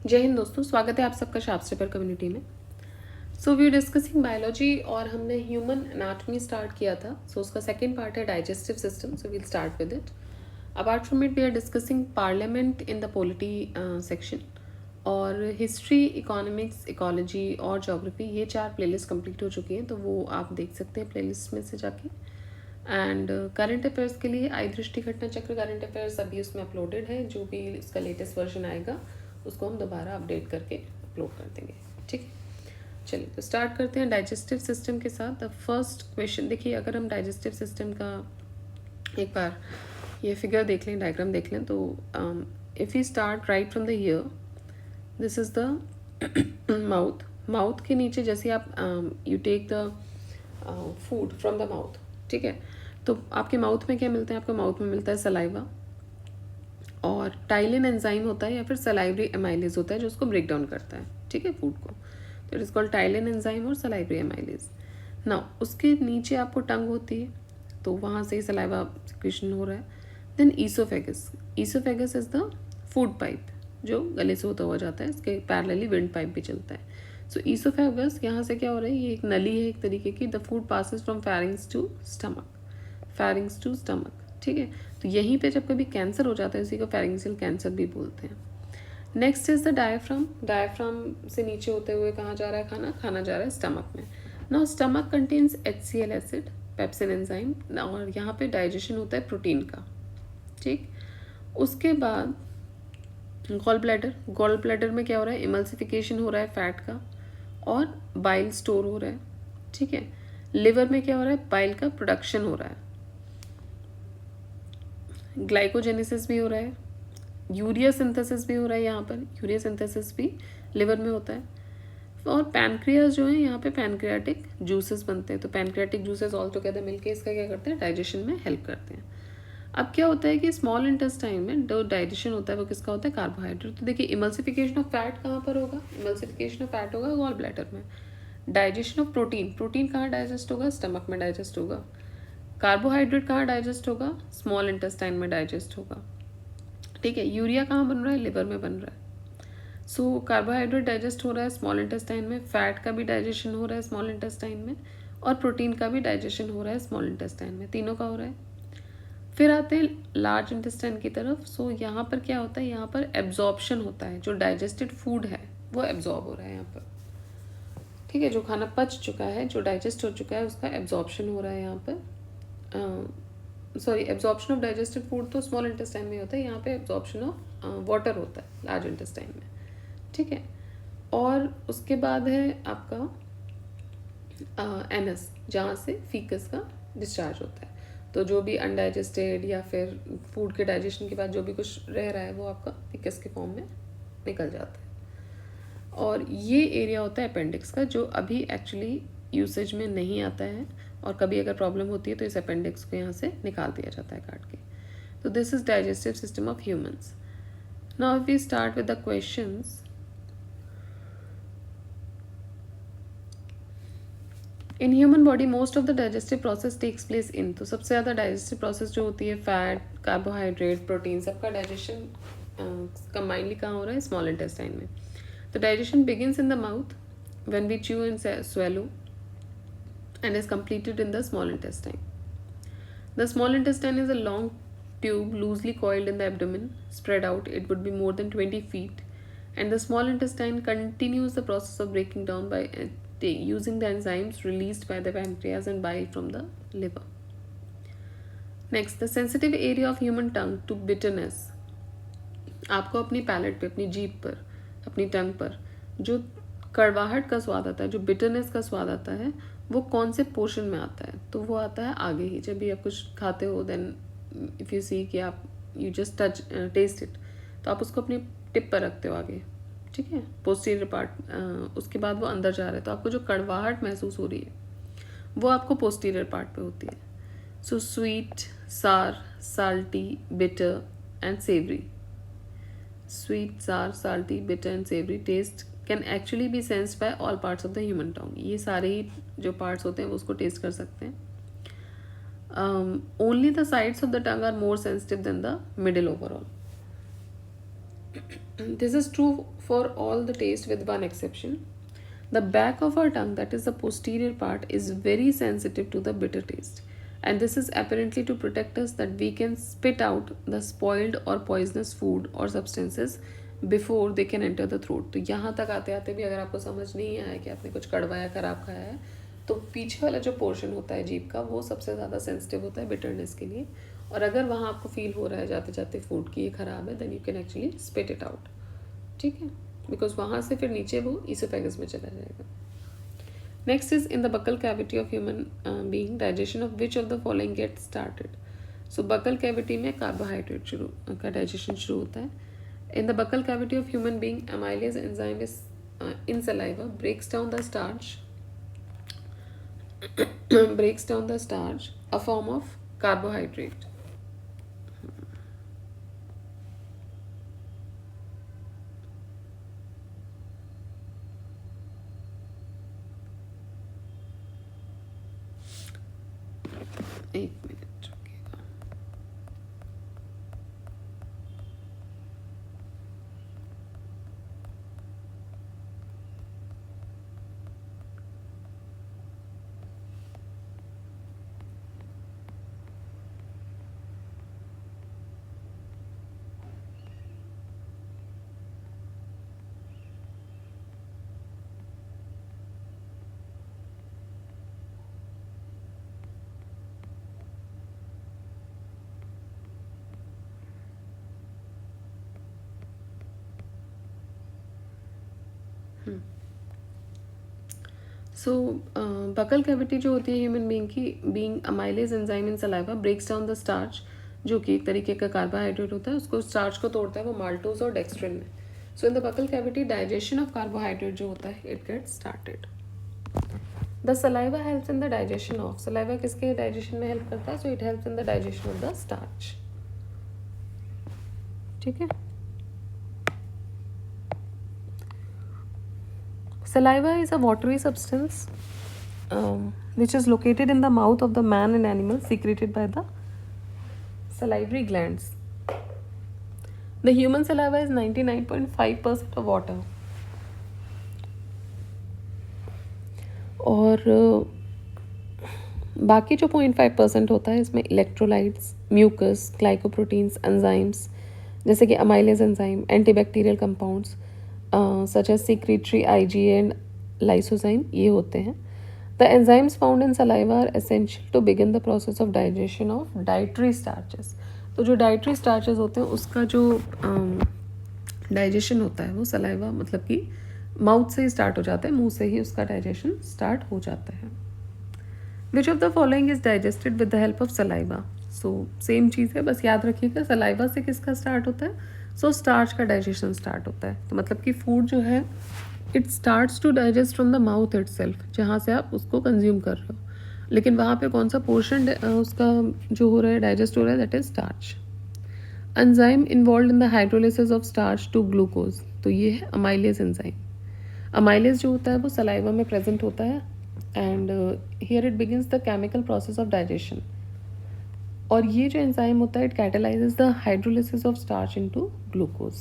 जय हिंद दोस्तों, स्वागत है आप सबका शास्त्री पर कम्युनिटी में। सो वी डिस्कसिंग बायोलॉजी और हमने ह्यूमन एनाटॉमी स्टार्ट किया था। सो उसका सेकंड पार्ट है digestive system. So we'll start with it. Apart from it we are discussing parliament in the polity section और हिस्ट्री, इकोनॉमिक्स, इकोलॉजी और geography, ये 4 playlist complete हो चुकी हैं, तो वो आप देख सकते हैं प्लेलिस्ट में से जाके। एंड करंट अफेयर्स के लिए आई दृष्टि घटना चक्र करंट अफेयर्स अभी उसमें अपलोडेड है। जो भी इसका लेटेस्ट वर्जन आएगा उसको हम दोबारा अपडेट करके अपलोड कर देंगे। ठीक है, चलिए तो स्टार्ट करते हैं डाइजेस्टिव सिस्टम के साथ। द फर्स्ट क्वेश्चन देखिए, अगर हम डाइजेस्टिव सिस्टम का एक बार ये फिगर देख लें, डायग्राम देख लें, तो if you start right from the ear, this is the mouth के नीचे जैसे आप you take the food from the mouth, ठीक है, तो आपके माउथ में क्या मिलता है? आपके माउथ में मिलता है सलाइवा और टाइलिन एंजाइम होता है या फिर सलाइवरी एमाइलेज होता है जो उसको ब्रेक डाउन करता है, ठीक है, फूड को। तो it is called ptyalin enzyme और सलाइवरी एमाइलेज। नाउ उसके नीचे आपको टंग होती है, तो वहाँ से सलाइवा सिक्रीशन हो रहा है। Then oesophagus, oesophagus is the food pipe जो गले से होता हुआ जाता है, इसके पैरेलली विंड पाइप भी चलता है। सो ईसोफेगस, यहाँ से क्या हो रहा है, ये एक नली है एक तरीके की। The food passes from pharynx to stomach, pharynx to stomach, ठीक है। तो यहीं पे जब कभी कैंसर हो जाता है, इसी को फेरिंजियल कैंसर भी बोलते हैं। Next is the diaphragm. Diaphragm से नीचे होते हुए कहाँ जा रहा है खाना? खाना जा रहा है स्टमक में। Now stomach contains HCl acid, pepsin enzyme, और यहाँ पे डाइजेशन होता है प्रोटीन का, ठीक। उसके बाद गॉल ब्लैडर, गॉल ब्लैडर में क्या हो रहा है? इमल्सिफिकेशन हो रहा है फैट का और बाइल स्टोर हो रहा है, ठीक है। लिवर में क्या हो रहा है? बाइल का प्रोडक्शन हो रहा है, ग्लाइकोजेनेसिस भी हो रहा है, यूरिया सिंथेसिस भी हो रहा है। यहाँ पर यूरिया सिंथेसिस भी लिवर में होता है। और पैनक्रियाज जो है, यहाँ पे पैनक्रियाटिक जूसेस बनते हैं। तो पैनक्रियाटिक जूसेस ऑल टुगेदर मिलके इसका क्या करते हैं? डाइजेशन में हेल्प करते हैं। अब क्या होता है कि स्मॉल इंटेस्टाइन में जो डाइजेशन होता है वो किसका होता है? कार्बोहाइड्रेट। तो देखिए, इमल्सिफिकेशन ऑफ फैट कहाँ पर होगा? इमल्सिफिकेशन ऑफ फैट होगा गॉल ब्लैडर में। डाइजेशन ऑफ प्रोटीन, प्रोटीन कहाँ डाइजेस्ट होगा? स्टमक में डाइजेस्ट होगा। कार्बोहाइड्रेट कहाँ डाइजेस्ट होगा? स्मॉल इंटेस्टाइन में डाइजेस्ट होगा, ठीक है। यूरिया कहाँ बन रहा है? लिवर में बन रहा है। सो कार्बोहाइड्रेट डाइजेस्ट हो रहा है स्मॉल इंटेस्टाइन में, फैट का भी डाइजेशन हो रहा है स्मॉल इंटेस्टाइन में, और प्रोटीन का भी डाइजेशन हो रहा है स्मॉल इंटेस्टाइन में, तीनों का हो रहा है। फिर आते हैं लार्ज इंटेस्टाइन की तरफ। सो यहाँ पर क्या होता है? यहाँ पर एब्जॉर्प्शन होता है, जो डाइजेस्टेड फूड है वो एब्जॉर्ब हो रहा है यहाँ पर, ठीक है। जो खाना पच चुका है, जो डाइजेस्ट हो चुका है, उसका एब्जॉर्प्शन हो रहा है यहाँ पर। Sorry, absorption of digested food तो स्मॉल इंटेस्टाइन में होता है, यहाँ पे एब्जॉर्प्शन ऑफ वाटर होता है लार्ज इंटेस्टाइन में, ठीक है। और उसके बाद है आपका एनस, जहाँ से फीकस का डिस्चार्ज होता है। तो जो भी अनडाइजेस्टेड या फिर फूड के डाइजेशन के बाद जो भी कुछ रह रहा है वो आपका फीकस के फॉर्म में निकल जाता है। और ये एरिया होता है अपेंडिक्स का, जो अभी एक्चुअली यूसेज में नहीं आता है, और कभी अगर प्रॉब्लम होती है तो इस अपेंडिक्स को यहाँ से निकाल दिया जाता है काट के। तो this is digestive system of humans. Now if we start with the questions, in human body most of the digestive process takes place in, तो सबसे ज़्यादा डाइजेस्टिव प्रोसेस जो होती है फैट, कार्बोहाइड्रेट, प्रोटीन, सबका डाइजेशन कंबाइनली कहाँ हो रहा है? स्मॉल इंटेस्टाइन में। तो digestion begins in the mouth when we chew and swallow and is completed in the small intestine. The small intestine is a long tube loosely coiled in the abdomen, spread out. It would be more than 20 feet. And the small intestine continues the process of breaking down by using the enzymes released by the pancreas and bile from the liver. Next, the sensitive area of human tongue to bitterness. आपको अपनी palette पे, अपनी जीभ पर, अपनी टंग पर जो कड़वाहट का स्वाद आता है, जो बिटरनेस का स्वाद आता है, वो कौन से पोर्शन में आता है? तो वो आता है आगे ही। जब भी आप कुछ खाते हो, देन इफ़ यू सी कि आप you just touch taste it, तो आप उसको अपनी टिप पर रखते हो आगे, ठीक है, पोस्टीरियर पार्ट। उसके बाद वो अंदर जा रहा है, तो आपको जो कड़वाहट महसूस हो रही है वो आपको पोस्टीरियर पार्ट पे होती है। So sweet, sour, salty, bitter and savoury, sweet, sour, salty, bitter and savory taste can actually be sensed by all parts of the human tongue. ये सारे ही जो parts होते हैं वो उसको taste कर सकते हैं. Only the sides of the tongue are more sensitive than the middle overall. This is true for all the taste with one exception. The back of our tongue, that is the posterior part, is very sensitive to the bitter taste. And this is apparently to protect us that we can spit out the spoiled or poisonous food or substances before they can enter the throat. तो यहाँ तक आते आते भी अगर आपको समझ नहीं आया कि आपने कुछ कड़वा या खराब खाया है, तो पीछे वाला जो पोर्शन होता है जीभ का वो सबसे ज़्यादा सेंसिटिव होता है बिटरनेस के लिए. और अगर वहाँ आपको फील हो रहा है जाते जाते फूड की ये ख़राब है, then you can actually spit it out. ठीक है, बिकॉज वहाँ से फिर नीचे वो ईसोफेगस में चला जाएगा. Next is in the buccal cavity of human being digestion of which of the following get started. So buccal cavity में कार्बोहाइड्रेट शुरू का डाइजेशन शुरू होता है. इन the buccal cavity of human being amylase enzyme is in saliva breaks down the starch breaks down the starch, a form of carbohydrate. एक minute रुकिएगा. So buccal cavity जो होती है ह्यूमन बीइंग की, being amylase enzyme in saliva breaks down the starch, जो कि एक तरीके का कार्बोहाइड्रेट होता है, उसको स्टार्च को तोड़ता है वो माल्टोज और डेक्स्ट्रिन में. So in the buccal cavity digestion of carbohydrate जो होता है it get started. The saliva helps in the digestion of, saliva किसके डाइजेशन में हेल्प करता है? So it helps in the digestion of the starch. ठीक है. Saliva is a watery substance which is located in the mouth of the man and animal, secreted by the salivary glands. The human saliva is 99.5% of water. और बाकी जो 0.5% होता है इसमें electrolytes, mucus, glycoproteins, enzymes जैसे कि amylase enzyme, antibacterial compounds such as secretory IgA and lysozyme ये होते हैं. The enzymes found in saliva are essential to begin the process of digestion of dietary starches. तो जो dietary starches होते हैं उसका जो डाइजेशन होता है वो सलाइवा मतलब कि माउथ से ही स्टार्ट हो जाता है, मुंह से ही उसका डाइजेशन स्टार्ट हो जाता है. Which of the following is digested with the help of saliva. So same चीज़ है, बस याद रखिएगा सलाइवा से किसका स्टार्ट होता है? सो स्टार्च का डाइजेशन स्टार्ट होता है. तो मतलब कि फूड जो है it starts to digest from the mouth itself, जहाँ से आप उसको कंज्यूम कर रहे हो. लेकिन वहाँ पे कौन सा पोर्शन उसका जो हो रहा है डाइजेस्ट हो रहा है, that is starch. Enzyme involve in the hydrolysis of starch to glucose, तो ये है अमाइलेज एंजाइम. अमाइलेज जो होता है वो सलाइवा में प्रेजेंट होता है and here it begins the chemical process of digestion. और ये जो एंजाइम होता है it catalyses the hydrolysis of starch into glucose.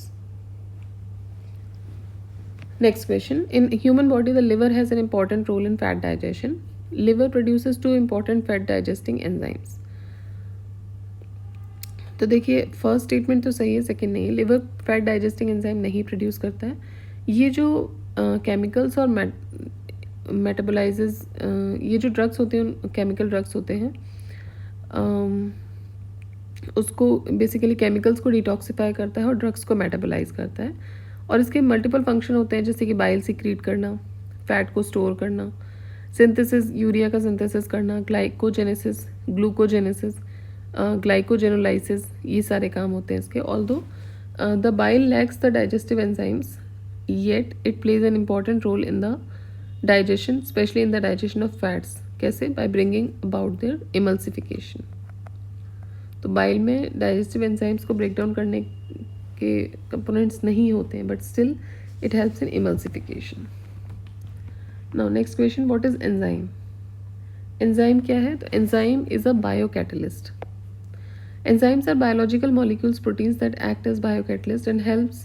Next question. In human body the liver has an important role in fat digestion. Liver produces two important fat digesting enzymes. तो देखिए first statement तो सही है, second नहीं. Liver fat digesting enzyme नहीं produce करता है. ये जो केमिकल्स और मेटाबोलाइजेस ये जो ड्रग्स होते हैं केमिकल ड्रग्स होते हैं उसको बेसिकली केमिकल्स को डिटॉक्सिफाई करता है और ड्रग्स को मेटाबोलाइज करता है. और इसके मल्टीपल फंक्शन होते हैं जैसे कि बाइल सीक्रीट करना, फैट को स्टोर करना, सिंथेसिस यूरिया का सिंथेसिस करना, ग्लाइकोजेनेसिस, ग्लूकोजेनेसिस, ग्लाइकोजेनोलाइसिस, ये सारे काम होते हैं इसके. Although the bile lacks the digestive enzymes yet it plays an important role in the digestion, especially in the digestion of fats. कैसे? By bringing about their emulsification. तो bile में digestive enzymes को ब्रेक डाउन करने के components नहीं होते हैं but still it helps in emulsification. Now next question, what is enzyme? Enzyme क्या है? तो enzyme is a biocatalyst. Enzymes are biological molecules, proteins that act as biocatalysts and helps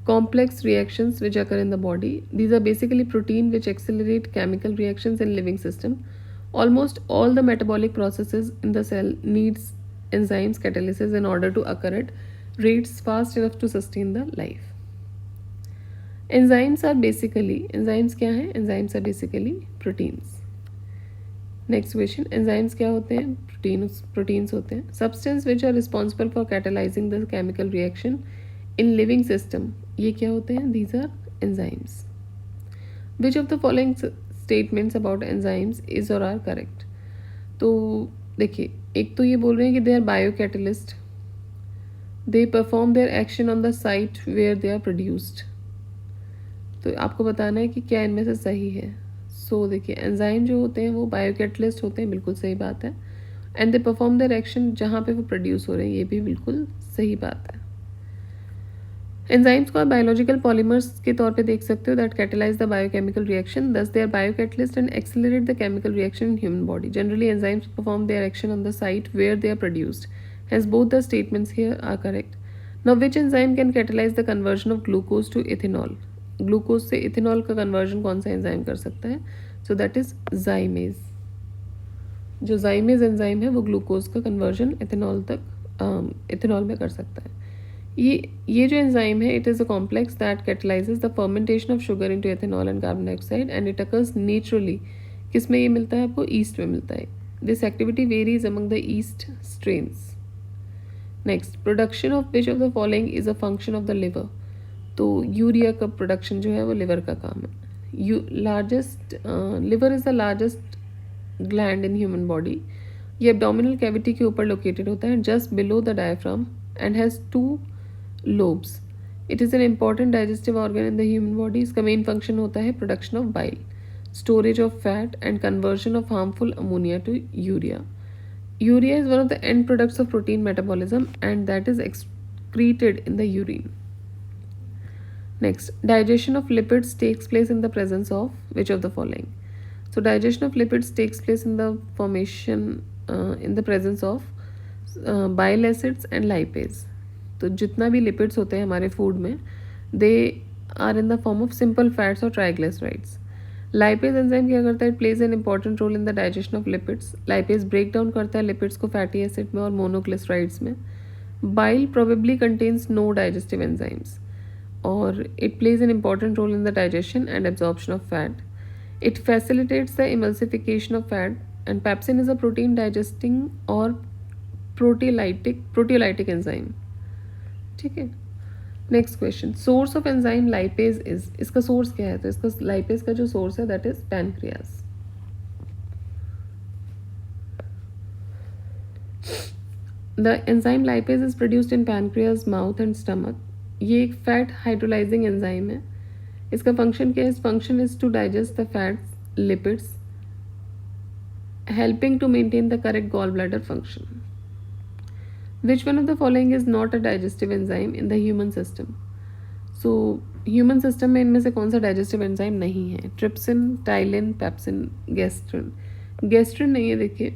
complex reactions which occur in the body. These are basically protein which accelerate chemical reactions in living system. Almost all the metabolic processes in the cell needs enzymes catalysis in order to occur at rates fast enough to sustain the life. Enzymes क्या हैं? Enzymes are basically proteins. Next question, enzymes क्या होते हैं? Proteins होते हैं. Substance which are responsible for catalysing the chemical reaction in living system, ये क्या होते हैं? These are enzymes. Which of the following statements about enzymes is और आर करेक्ट? तो देखिए, एक तो ये बोल रहे हैं कि they are bio catalyst, they perform their action on the site where they are produced. तो आपको बताना है कि क्या इनमें से सही है. सो देखिए, एंजाइम जो होते हैं वो बायोकैटलिस्ट होते हैं, बिल्कुल सही बात है. And they perform their action जहाँ पे वो प्रोड्यूस हो रहे हैं, ये भी बिल्कुल सही बात है. एंजाइम्स को आप बायोलॉजिकल पॉलीमर्स के तौर पे देख सकते हो that catalyse the biochemical reaction, thus they are biocatalyst and accelerate the chemical reaction in human body. Generally enzymes perform their action on the site where they are produced. Hence both the statements here are correct. Now which enzyme can catalyze the conversion of glucose to ethanol? Glucose से ethanol का conversion कौन सा enzyme कर सकता है? So that is जाइमेज. जो जाइमेज enzyme है वो ग्लूकोज का कन्वर्जन इथेनॉल में कर सकता है. ये जो एंजाइम है, it is a complex that catalyses the fermentation of sugar into ethanol and carbon dioxide and it occurs naturally. किस में ये मिलता है आपको? ईस्ट में मिलता है. This activity varies among the east strains. Next, production of which of the following is a function of the liver. तो यूरिया का प्रोडक्शन जो है वो लिवर का काम है. Liver is the largest gland in human body. ये abdominal cavity के ऊपर लोकेटेड होता है, just below the diaphragm, and has 2 lobes. It is an important digestive organ in the human body. इसका मेन फंक्शन होता है production of bile, storage of fat and conversion of harmful ammonia to urea. Urea is one of the end products of protein metabolism and that is excreted in the urine. Next, digestion of lipids takes place in the presence of which of the following? So digestion of lipids takes place in the presence of bile acids and lipase. तो जितना भी lipids होते हैं हमारे food में, they are in the form of simple fats or triglycerides. Lipase enzyme क्या करता है? It plays an important role in the digestion of lipids. Lipase break down करता है लिपिड्स को फैटी एसिड में और मोनोग्लिसराइड्स में. Bile probably contains no digestive enzymes और it plays an important role in the digestion and absorption of fat. It facilitates the emulsification of fat and pepsin is a protein digesting और proteolytic enzyme. ठीक है. Next question, source of enzyme lipase is. इसका सोर्स क्या है? तो इसका lipase का जो सोर्स है that is pancreas. The enzyme lipase is produced in pancreas, mouth and stomach. ये एक फैट हाइड्रोलाइजिंग एंजाइम है. इसका फंक्शन क्या है? Function is to digest the fats, lipids, helping to maintain the correct gall bladder function. Which one of the following is not a digestive enzyme in the human system? So human system में इनमें से कौन सा digestive enzyme नहीं है? Trypsin, ptyalin, pepsin, gastrin. Gastrin नहीं है. देखिए,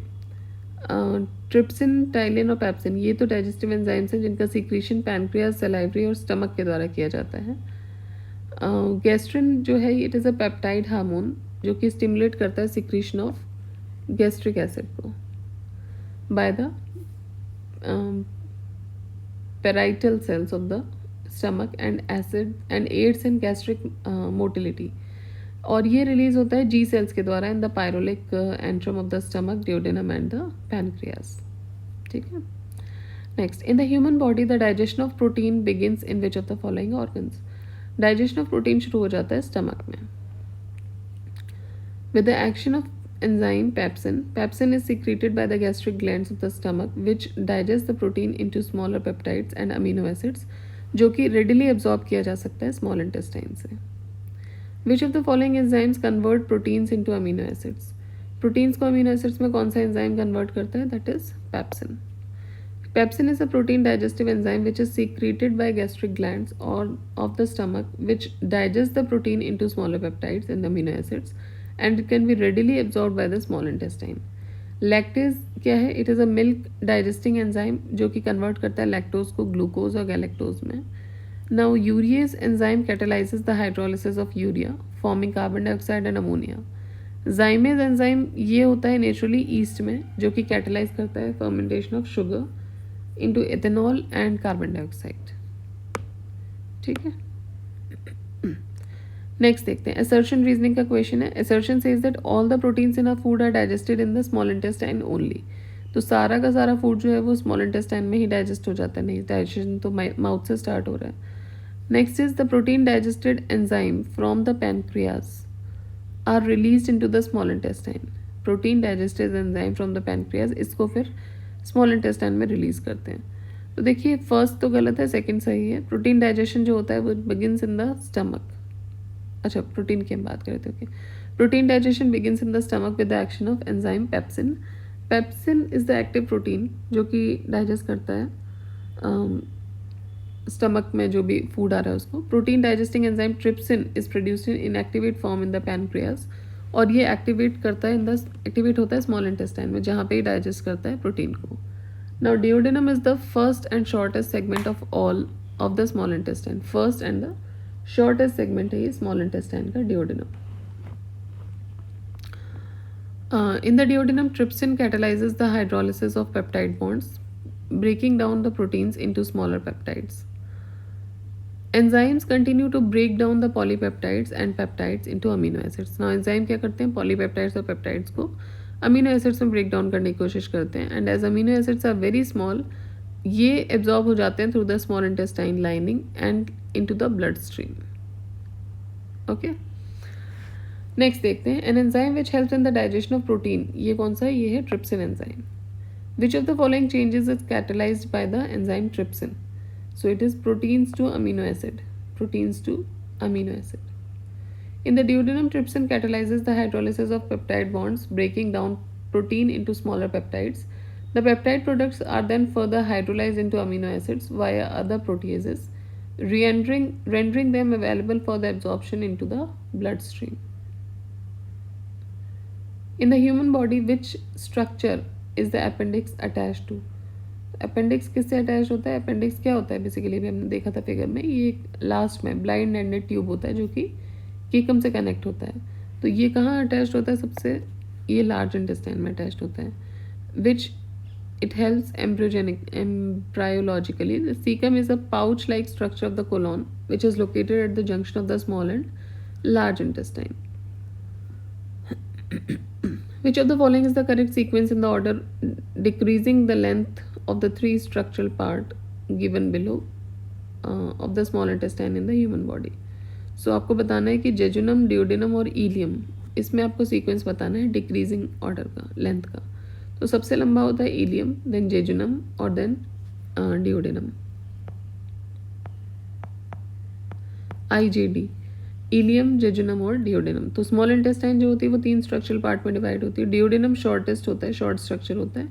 ट्रिप्सिन, टाइलिन और पेप्सिन ये तो डाइजेस्टिव एंजाइम्स हैं जिनका सीक्रेशन पैनक्रियाज, सलाइवरी और स्टमक के द्वारा किया जाता है. गैस्ट्रिन जो है it is a peptide hormone जो कि स्टिमुलेट करता है सीक्रेशन ऑफ गैस्ट्रिक एसिड को by the parietal cells of the stomach and aids in gastric motility. और ये रिलीज होता है जी सेल्स के द्वारा in the pyloric antrum of the stomach, duodenum and the pancreas. ठीक है. Next, in the human body the digestion of protein begins in which of the following organs. Digestion of protein शुरू हो जाता है stomach में with the action of enzyme pepsin. Pepsin is secreted by the gastric glands of the stomach which digest the protein into smaller peptides and amino acids जो कि readily absorb किया जा सकता है small intestine से. Which of the following enzymes convert proteins into amino acids? Proteins को amino acids में कौन सा enzyme convert करता है? That is pepsin. Pepsin is a protein digestive enzyme which is secreted by gastric glands or of the stomach which digest the protein into smaller peptides and amino acids and it can be readily absorbed by the small intestine. Lactase क्या है? It is a milk digesting enzyme जो कि convert करता है lactose को glucose और galactose में. Now urease enzyme catalyzes the hydrolysis of urea forming carbon dioxide and ammonia. Zymase enzyme ये होता है नेचुरली ईस्ट में जो कि कैटलाइज करता है fermentation of sugar into ethanol and carbon dioxide. ठीक है. नेक्स्ट देखते हैं. असर्शन रीजनिंग का क्वेश्चन है. Assertion says that all the proteins in a food are digested in the small intestine only. तो सारा का सारा फूड जो है वो स्मॉल इंटेस्टाइन में ही डाइजेस्ट हो जाता है. नहीं, डाइजेशन तो माउथ से स्टार्ट हो रहा है. Next is the protein digested enzyme from the pancreas are released into the small intestine. Protein digested enzyme from the pancreas इसको फिर स्मॉल इंटेस्टाइन में रिलीज करते हैं. तो देखिए फर्स्ट तो गलत है, सेकंड सही है. प्रोटीन डाइजेशन जो होता है वो बिगिन्स इन द स्टमक. अच्छा, प्रोटीन की हम बात कर रहे थे. Okay. Protein digestion begins in the stomach with the action of enzyme pepsin. Pepsin is the active protein जो कि डाइजेस्ट करता है स्टमक में जो भी फूड आ रहा है उसको. Protein digesting enzyme trypsin is produced in inactivate form in the pancreas. और ये एक्टिवेट करता है एक्टिवेट होता है स्मॉल इंटेस्टाइन में जहाँ पे ही डाइजेस्ट करता है प्रोटीन को. Now duodenum is the first and shortest segment of all of the small intestine. First and the shortest segment है ये स्मॉल इंटेस्टाइन का duodenum. In the duodenum, trypsin catalyzes the hydrolysis of peptide bonds, breaking down the proteins into smaller peptides. Enzymes continue to break down the polypeptides and peptides into amino acids. Now, enzyme क्या करते हैं? Polypeptides और peptides को amino acids में break down करने की कोशिश करते हैं. And as amino acids are very small, ये absorb हो जाते हैं through the small intestine lining and into the bloodstream. Okay. Next देखते हैं. An enzyme which helps in the digestion of protein. ये कौन सा है? ये है trypsin enzyme. Which of the following changes is catalysed by the enzyme trypsin. So it is proteins to amino acid. Proteins to amino acid. In the duodenum, trypsin catalyzes the hydrolysis of peptide bonds, breaking down protein into smaller peptides. The peptide products are then further hydrolyzed into amino acids via other proteases, rendering them available for the absorption into the bloodstream. In the human body, which structure is the appendix attached to? Appendix किससे attach होता है? Appendix क्या होता है basically भी हमने देखा था फिगर में. ये लास्ट में ब्लाइंड एंडेड ट्यूब होता है जो कि कीकम से कनेक्ट होता है. तो ये कहाँ अटैच होता है सबसे? ये लार्ज इंटेस्टाइन में अटैच होता है. Which it helps embryologically. The caecum is a pouch like structure of the colon which is located at the junction of the small and large intestine. Which of the following is the correct sequence in the order decreasing the length of the three structural part given below of the small intestine in the human body? So आपको बताना है कि jejunum, duodenum और ilium, इसमें आपको sequence बताना है decreasing order का, लेंथ का. तो सबसे लंबा होता है इलियम, देन जेजुनम और then duodenum. IJD, ileum, jejunum और डिओडेनम. तो स्मॉल इंटेस्टाइन जो होती है वो 3 स्ट्रक्चरल पार्ट में डिवाइड होती है. डिओडेनम शॉर्टेस्ट होता है, शॉर्ट स्ट्रक्चर होता है.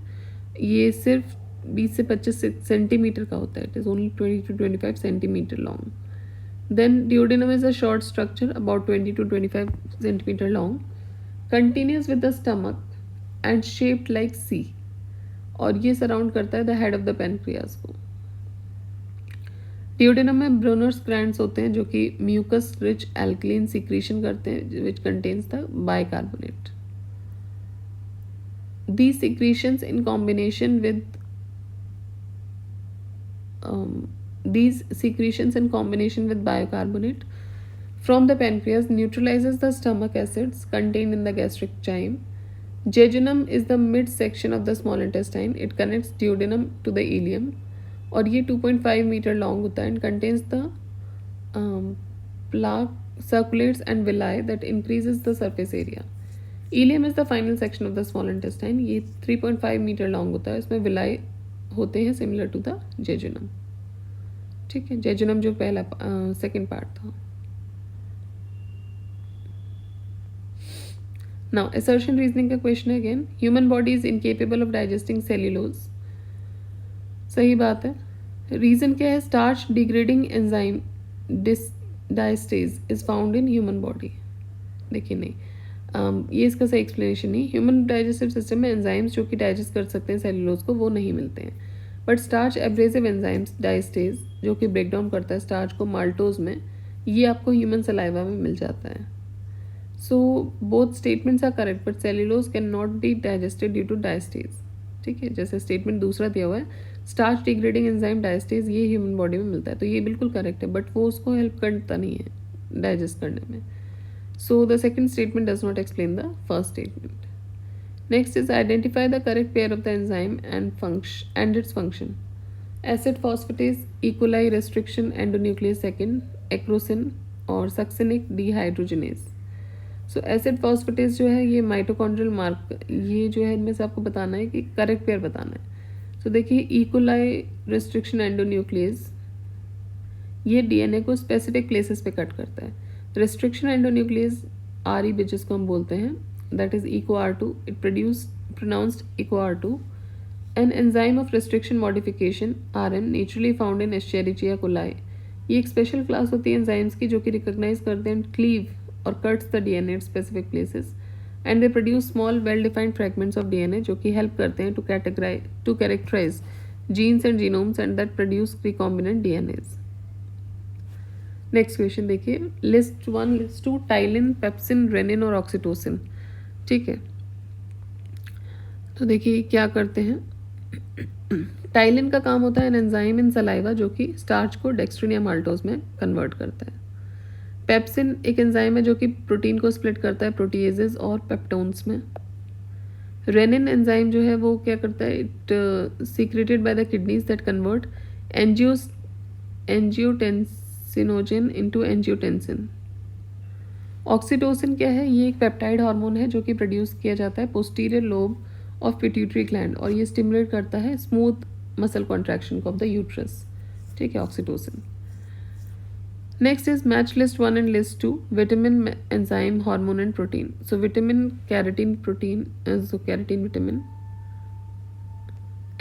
ये सिर्फ 20 से 25 सेंटीमीटर का होता है. It is only 20 to 25 centimetre long. Then duodenum is a short structure about 20 to 25 centimetre long, continuous with the stomach and shaped like C. और ये सराउंड करता है the head of the pancreas को. Duodenum में Brunner's glands होते हैं जो कि म्यूकस रिच एल्कलीन सीक्रेशन करते हैं which contains the bicarbonate. These secretions in combination with bicarbonate from the pancreas neutralizes the stomach acids contained in the gastric chyme. Jejunum is the midsection of the small intestine. It connects duodenum to the ileum. और ये 2.5 metre long होता है and contains the plaque, circulates and villi that increases the surface area. Ileum is the final section of the small intestine. ये 3.5 metre long होता है. इसमें villi होते हैं सिमिलर टू द जेजुनम. ठीक है, जेजुनम जो पहला सेकेंड पार्ट था. नाउ असर्शन रीजनिंग का क्वेश्चन है again. Human body is incapable of digesting cellulose. सही बात है. रीजन क्या है? Starch degrading enzyme diastase is found in human body. देखिए नहीं, ये इसका सही एक्सप्लेनेशन नहीं. ह्यूमन डाइजेस्टिव सिस्टम में एंजाइम्स जो कि डाइजेस्ट कर सकते हैं सेल्यूलोज को वो नहीं मिलते हैं. But starch abrasive enzymes diastase जो कि ब्रेक डाउन करता है स्टार्च को माल्टोज में, ये आपको ह्यूमन सलाइवा में मिल जाता है. So both statements are correct but cellulose can not be digested due to diastase. ठीक है, जैसे स्टेटमेंट दूसरा दिया हुआ है स्टार्च डिग्रेडिंग एंजाइम डाइस्टेज ये ह्यूमन बॉडी में मिलता है, तो ये बिल्कुल करेक्ट है, बट वो उसको हेल्प करता नहीं है डाइजेस्ट करने में. So the second statement does not explain the first statement. Next is identify the correct pair of the enzyme and its function. Acid phosphatase E. coli restriction endonuclease second, acrosin और succinic dehydrogenase. So acid phosphatase जो है ये mitochondrial mark, ये जो है इनमें से आपको बताना है कि करेक्ट पेयर बताना है. So देखिए E. coli restriction endonuclease ये डीएनए को स्पेसिफिक प्लेसेस पे कट करता है. रेस्ट्रिक्शन एंडोन्यूक्लियस आर ई जिसको हम बोलते हैं, that is EcoR2, it pronounced EcoR2, an enzyme of restriction modification RN naturally found in Escherichia coli. ये एक स्पेशल क्लास होती है एंजाइम्स की जो कि रिकॉग्नाइज करते हैं क्लीव और cuts the DNA at specific places and they produce small well defined fragments of DNA जो कि हेल्प करते हैं to characterise genes and genomes and that produce recombinant DNAs. Next question देखिए, list 1 list 2 ptyalin, pepsin, rennin और oxytocin. ठीक है, तो देखिए क्या करते हैं. टाइलिन का काम होता है एन एंजाइम इन सलाइवा जो कि स्टार्च को डेक्स्ट्रिन या माल्टोज में कन्वर्ट करता है. पेप्सिन एक एंजाइम है जो कि प्रोटीन को स्प्लिट करता है प्रोटीएजेस और पेप्टोन्स में. रेनिन एंजाइम जो है वो क्या करता है, it secreted by the kidneys that convert angiotensinogen into angiotensin. Oxytocin क्या है, ये एक पेप्टाइड हार्मोन है जो कि प्रोड्यूस किया जाता है posterior lobe of pituitary gland और ये स्टिमुलेट करता है smooth muscle contraction of the uterus. ठीक है, oxytocin. Next is match list 1 and list 2 vitamin, enzyme, hormone and protein. So vitamin carotene protein, so carotene vitamin.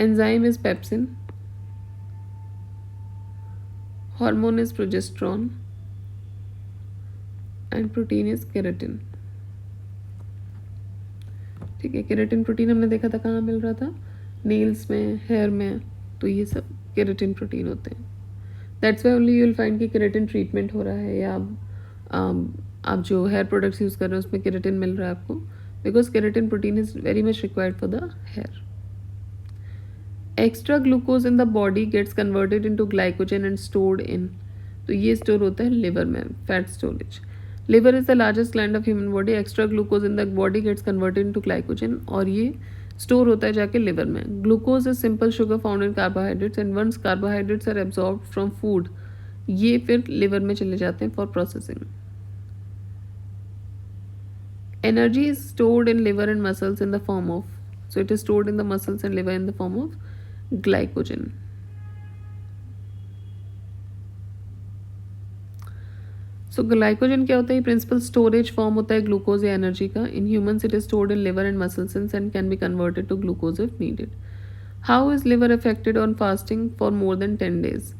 Enzyme is pepsin. Hormone is progesterone and protein is keratin. ठीक है, keratin protein हमने देखा था कहाँ मिल रहा था, nails में, hair में, तो ये सब केराटिन प्रोटीन होते हैं. That's why only you will find कि केराटिन ट्रीटमेंट हो रहा है या आप जो हेयर प्रोडक्ट्स यूज़ कर रहे हो उसमें केराटिन मिल रहा है आपको, because keratin protein is very much required for the hair. Extra glucose in the body gets converted into glycogen and stored in. तो ये स्टोर होता है लिवर में, fat storage. Liver is the largest gland of human body. Extra glucose in the body gets converted into glycogen और ये store होता है जाके लिवर में. Glucose is simple sugar found in carbohydrates and once carbohydrates are absorb from food ये फिर liver में चले जाते हैं for processing. Energy is stored in liver and muscles in the form of, so it is stored in the muscles and liver in the form of glycogen. सो glycogen क्या होता है, प्रिंसिपल स्टोरेज फॉर्म होता है glucose या energy का. In humans it is stored in liver and muscle cells and can be converted to glucose if needed. How is liver affected on fasting for more than 10 days.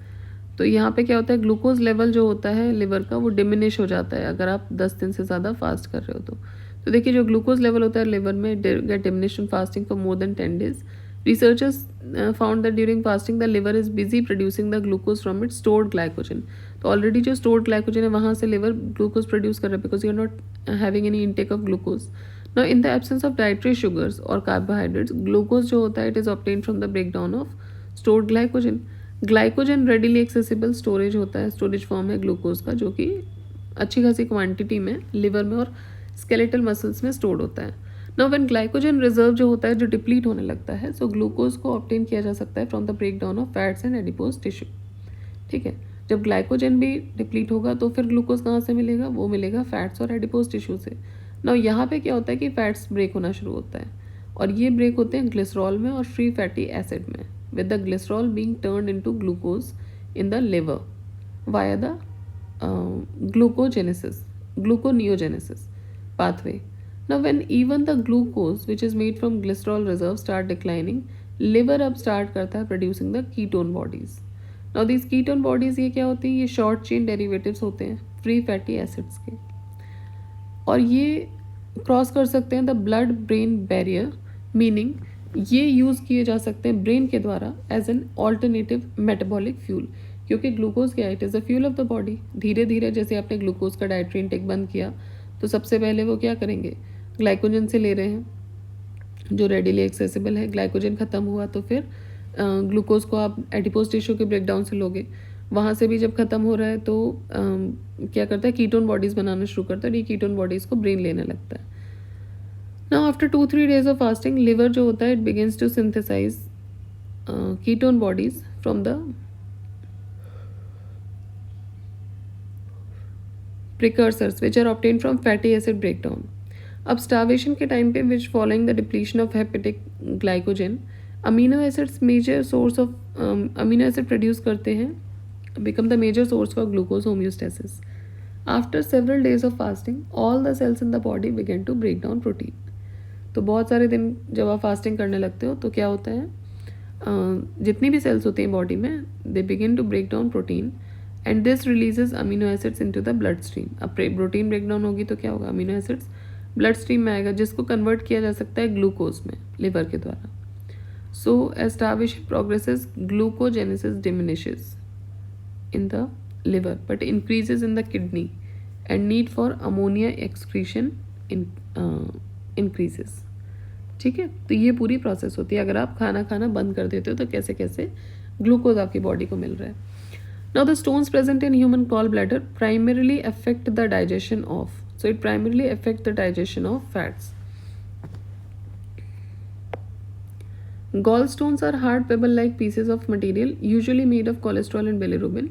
तो यहाँ पे क्या होता है, ग्लूकोज लेवल जो होता है लिवर का वो डिमिनिश हो जाता है अगर आप 10 दिन से ज़्यादा फास्ट कर रहे हो तो देखिए जो ग्लूकोज लेवल होता है लिवर में get diminish in fasting for more than 10 days. Researchers found that during fasting the liver is busy producing the glucose from its stored glycogen. तो ऑलरेडी जो स्टोर्ड ग्लाइकोजन है वहाँ से लिवर ग्लूकोज प्रोड्यूस कर रहा है because you are not having any intake of glucose. Now in the absence of dietary sugars और carbohydrates glucose जो होता है it is obtain from the break down of stored glycogen. Glycogen readily accessible storage होता है, storage form है glucose का जो कि अच्छी खासी क्वांटिटी में लिवर में और स्केलेटल मसल्स में स्टोर्ड होता है. नाउ व्हेन ग्लाइकोजन रिजर्व जो होता है जो डिप्लीट होने लगता है सो ग्लूकोज को ऑब्टेन किया जा सकता है from the break down of fats and adipose tissue. ठीक है, जब ग्लाइकोजन भी डिप्लीट होगा तो फिर ग्लूकोज कहाँ से मिलेगा, वो मिलेगा फैट्स और एडिपोज टिश्यू से. नाउ यहाँ पे क्या होता है कि फैट्स ब्रेक होना शुरू होता है और ये ब्रेक होते हैं ग्लिसरॉल में और फ्री फैटी एसिड में, with the glycerol being turned into glucose in the liver via the gluconeogenesis pathway. Now when even the glucose which is made from glycerol reserves start declining, liver अब start करता है producing the ketone bodies. Now these ketone bodies ये क्या होती हैं, ये short chain derivatives होते हैं free fatty acids के और ये क्रॉस कर सकते हैं the blood brain barrier, meaning ये यूज़ किए जा सकते हैं ब्रेन के द्वारा as an alternative metabolic fuel, क्योंकि ग्लूकोज क्या है, it is the fuel of the body. धीरे धीरे जैसे आपने ग्लूकोज का डाइट्री इंटेक बंद किया तो सबसे पहले वो क्या करेंगे, ग्लाइकोजन से ले रहे हैं जो रेडिली एक्सेसिबल है। ग्लाइकोजन ख़त्म हुआ तो फिर ग्लूकोज को आप एडिपोज टिश्यू के ब्रेकडाउन से लोगे, वहाँ से भी जब ख़त्म हो रहा है तो क्या करता है, कीटोन बॉडीज़ बनाना शुरू करता है और ये कीटोन बॉडीज़ को ब्रेन लेने लगता है। Now after 2-3 days of fasting, liver जो होता है it begins to synthesize ketone bodies from the precursors which are obtained from fatty acid breakdown. अब starvation के टाइम पे which following the depletion of hepatic glycogen, amino acids major source of amino acid produce करते हैं, become the major source for glucose homeostasis. After several days of fasting, all the cells in the body begin to break down protein. तो बहुत सारे दिन जब आप fasting करने लगते हो तो क्या होता है, जितनी भी सेल्स होती हैं बॉडी में, they begin to break down protein and this releases amino acids into the blood stream. अब प्रोटीन ब्रेक डाउन होगी तो क्या होगा, अमीनो एसिड्स ब्लड स्ट्रीम में आएगा जिसको कन्वर्ट किया जा सकता है ग्लूकोज में लिवर के द्वारा। So as starvation progresses, glucogenesis diminishes in the liver but increases in the kidney and need for ammonia excretion increases। ठीक है, तो ये पूरी प्रोसेस होती है। अगर आप खाना खाना बंद कर देते हो तो कैसे कैसे ग्लूकोज आपकी बॉडी को मिल रहा है। Now the stones present in human gall bladder primarily affect the digestion of, so it primarily affect the digestion of fats. Gallstones are hard pebble-like pieces of material, usually made of cholesterol and bilirubin,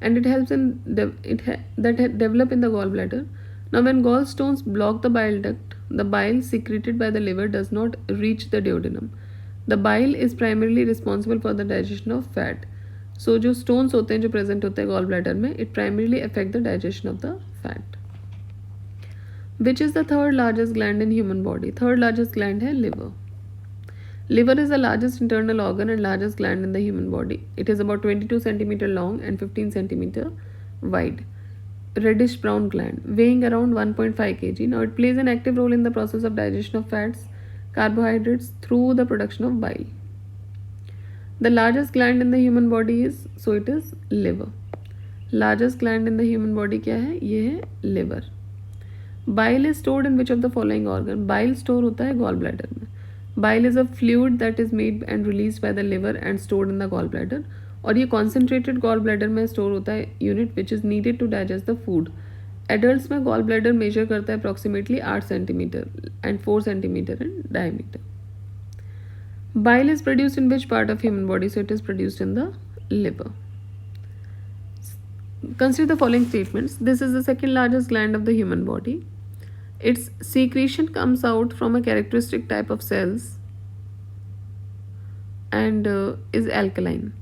and it helps in develop in the gallbladder. Now, when gallstones block the bile duct, the bile secreted by the liver does not reach the duodenum. The bile is primarily responsible for the digestion of fat. So, जो stones होते हैं जो present होते हैं gallbladder में, it primarily affect the digestion of the fat. Which is the third largest gland in human body? Third largest gland है liver. Liver is the largest internal organ and largest gland in the human body. It is about 22 centimeter long and 15 centimeter wide. Reddish brown gland, weighing around 1.5 kg. Now it plays an active role in the process of digestion of fats, carbohydrates through the production of bile. The largest gland in the human body is, so it is liver. Largest gland in the human body क्या है, ये है liver. Bile is stored in which of the following organ? Bile store होता है gallbladder में. Bile is a fluid that is made and released by the liver and stored in the gallbladder. और ये concentrated gallbladder में store होता है unit which is needed to digest the food. Adults में gallbladder measure करता है approximately 8 centimeter and 4 centimeter in diameter. Bile is produced in which part of human body? So it is produced in the liver. Consider the following statements. This is the second largest gland of the human body. Its secretion comes out from a characteristic type of cells and is alkaline.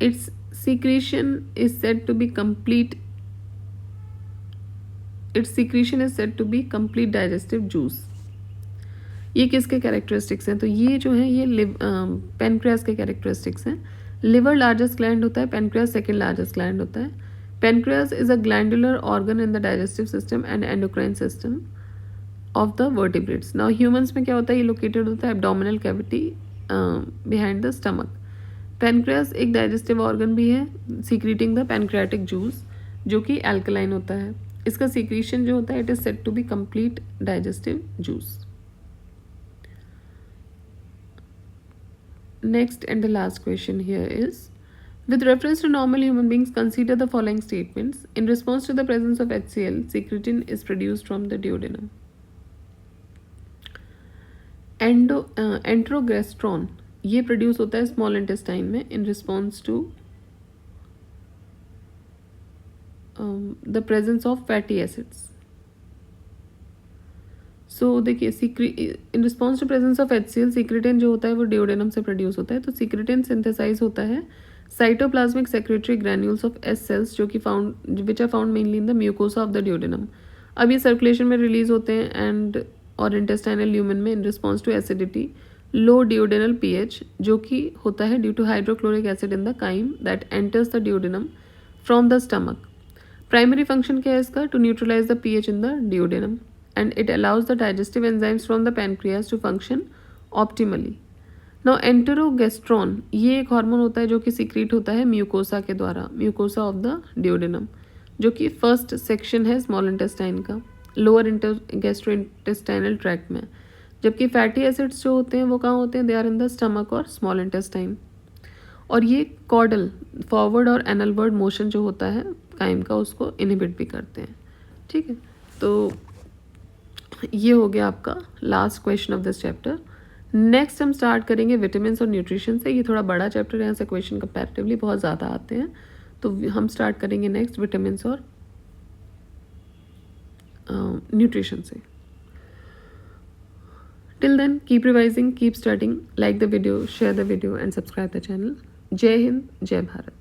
Its secretion is said to be complete. Its secretion is said to be complete digestive juice. ये किसके characteristics हैं? तो ये जो है ये pancreas के characteristics हैं। लिवर लार्जेस्ट ग्लैंड होता है, पेनक्रियास सेकेंड लार्जेस्ट ग्लैंड होता है। Pancreas is a glandular organ in the digestive system and endocrine system of the vertebrates. Now humans में क्या होता है, ये located होता है abdominal cavity behind the stomach. Pancreas एक digestive organ भी है secreting the pancreatic juice जो कि alkaline होता है। इसका secretion जो होता है it is said to be complete digestive juice. Next and the last question here is, with reference to normal human beings, consider the following statements. In response to the presence of HCl, secretin is produced from the duodenum. Enterogastron ये produce होता है small intestine में in response to the presence of fatty acids. So देखिए in response to presence of HCl, secretin जो होता है वो duodenum से प्रोड्यूस होता है. तो secretin सिंथेसाइज होता है cytoplasmic secretory granules of S cells जो कि which are found mainly in the mucosa of the duodenum. अब ये सर्कुलेशन में रिलीज होते हैं एंड और इंटेस्टाइनल ल्यूमेन में in response to acidity, low duodenal pH जो कि होता है due to hydrochloric acid in the chyme that enters the duodenum from the stomach. Primary function क्या है इसका? To neutralize the pH in the duodenum and it allows the digestive enzymes from the pancreas to function optimally. Now enterogastrone ये एक hormone होता है जो कि secret होता है म्यूकोसा के द्वारा, म्यूकोसा ऑफ द ड्यूडेनम, जो कि फर्स्ट सेक्शन है स्मॉल इंटेस्टाइन का, लोअर गैस्ट्रो इंटेस्टाइनल ट्रैक्ट में। जबकि फैटी एसिड्स जो होते हैं वो कहाँ होते हैं, they are in the stomach और स्मॉल इंटेस्टाइन। और ये कॉर्डल फॉरवर्ड और एनलवर्ड मोशन जो होता है काइम का, उसको इनहिबिट भी करते हैं। ठीक है, तो ये हो गया आपका last question of this chapter. Next हम स्टार्ट करेंगे विटामिन और न्यूट्रिशन से। ये थोड़ा बड़ा चैप्टर है, यहाँ से क्वेश्चन कंपैरेटिवली बहुत ज़्यादा आते हैं, तो हम स्टार्ट करेंगे नेक्स्ट विटामिन और न्यूट्रिशन से। Till then keep revising, keep studying, like the video, share the video and subscribe the channel. जय हिंद, जय भारत।